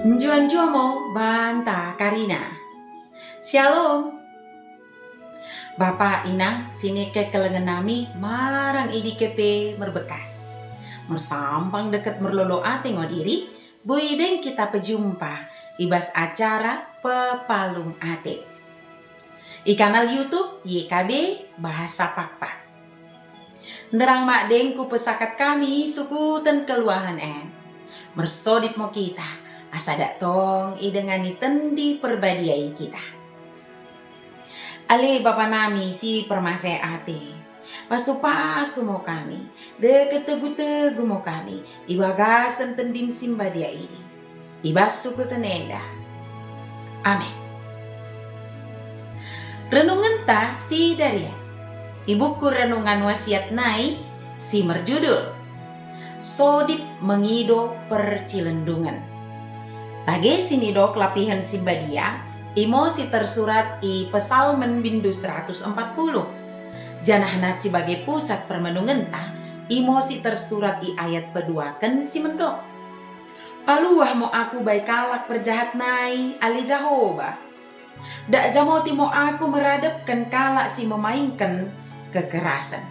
Njuan-juamo banta Karina. Shalom. Bapak ina sini ke kelengan nami marang idi kepe merbekas. Mersampang deket merlolo ate ngodiri, buideng kita pejumpa ibas acara pepalung ate. I kanal YouTube YKB Bahasa Pakpak. Nderang mak dengku pesakat kami suku ten keluahan en. Mersodip mo kita. Asadak tong idengani tendi perbadiai kita. Ale bapa nami si permasai ate. Pasu-pasu mo kami. Deketegu-tegu mo kami. Ibagasan tendim simbadia ini. Ibas suku tenenda. Amin. Renungan ta si Daria. Ibuku renungan wasiat nai si merjudul Sodip mengido percilendungan. Bagi sinido kelapihan simbadia, imo si tersurat i Pesalmen bindu 140. Janah sebagai pusat permenungan ta, imo si tersurat i ayat peduaken si mendok. Paluah mo aku baik kalak perjahat nai ali Jahoba. Dak jamoti mo aku meradapkan kalak si memainkan kekerasan.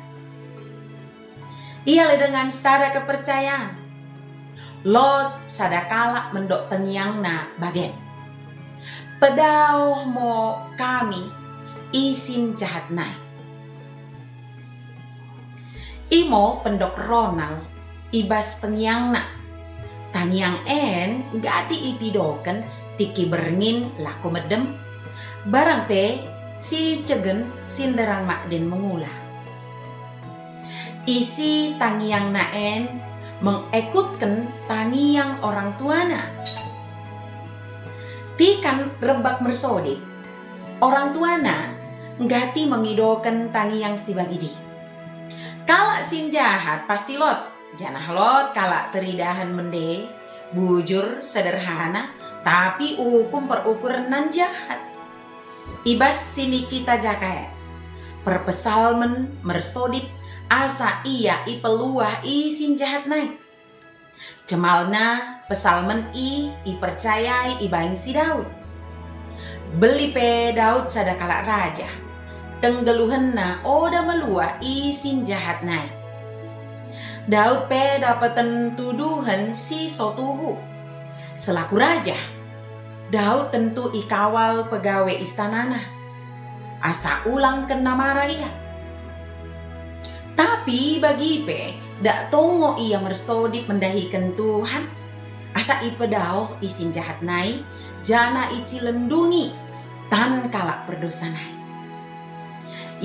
Ia dengan sada kepercayaan. Lot sadakala mendok tengyang na bagen. Pedao mo kami isin jahat nai. Imo pendok Ronald ibas tengyang na. Tangyang en gati ipidoken tiki berngin laku medem. Barang pe si cegen sinderang makden mengula. Isi tangyang na en mengikutkan tangiang orang tuana. Tikan rebak mersodip, orang tuana nggati mengidokan tangiang si bagidi. Kalak sin jahat pasti lot, janah lot kalak teridahan mende, bujur sederhana, tapi hukum perukuran nan jahat. Ibas sini kita jakaya, perpesalmen mersodip, asa ia i peluah isin jahat naik. Cemalna pesalmen i percayai i baing si Daud. Beli pe Daud sadakala raja. Tenggeluhenna oda meluah isin jahat naik. Daud pe dapetan tuduhan si sotuhu. Selaku raja, Daud tentu ikawal pegawai istanana. Asa ulang kena marah ia. Tapi bagi pe, dak tongo ia mersodip mendahikan Tuhan. Asa ipedao isin jahat nai, jana ici lendungi, tan kalak berdosa nai.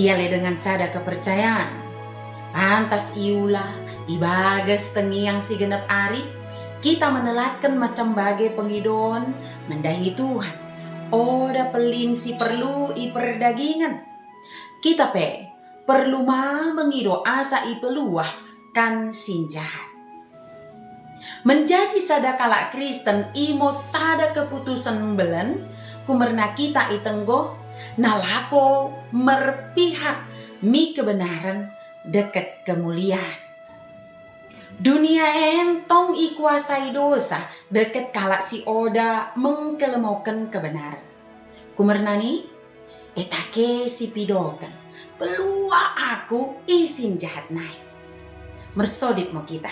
Ia le dengan sada kepercayaan. Pantas iulah, ibagas tengi yang si genep ari, kita menelatkan macam bagai pengidon, mendahi Tuhan. Oda pelin si perlu iperdagingan. Kita pe, perlu mengido asa ipeluah kan sin jahat. Menjadi sada kalak Kristen imo sada keputusan belen kumerna kita itenggoh nalako merpihak mi kebenaran deket kemuliaan. Dunia entong ikuasai dosa deket kalak si oda mengkelemaukan kebenaran. Kumerna ni etake si pidokan. Pelua aku isin jahat naik. Mersodip mo kita.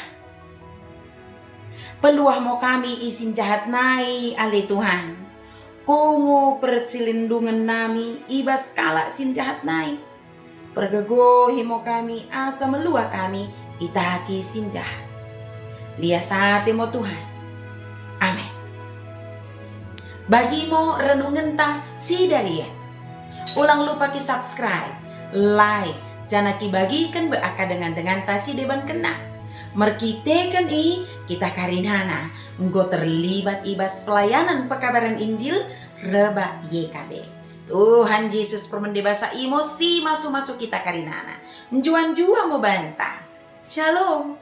Peluah mo kami isin jahat naik ali Tuhan. Kungu percilindungan nami ibas kalak sin jahat naik. Pergegohi mo kami asa melua kami itaki sin jahat. Liasate mo Tuhan. Amin. Bagi mo renungan ta si Daria. Ulang lupa ki subscribe, like, jana ki bagikan beaka dengan tasi deban kena. Merkitekan kita karinana nggo terlibat ibas pelayanan pekabaran Injil reba YKB. Tuhan Yesus permende bahasa emosi masuk kita karinana. Njuan-jua mau bantah. Shalom.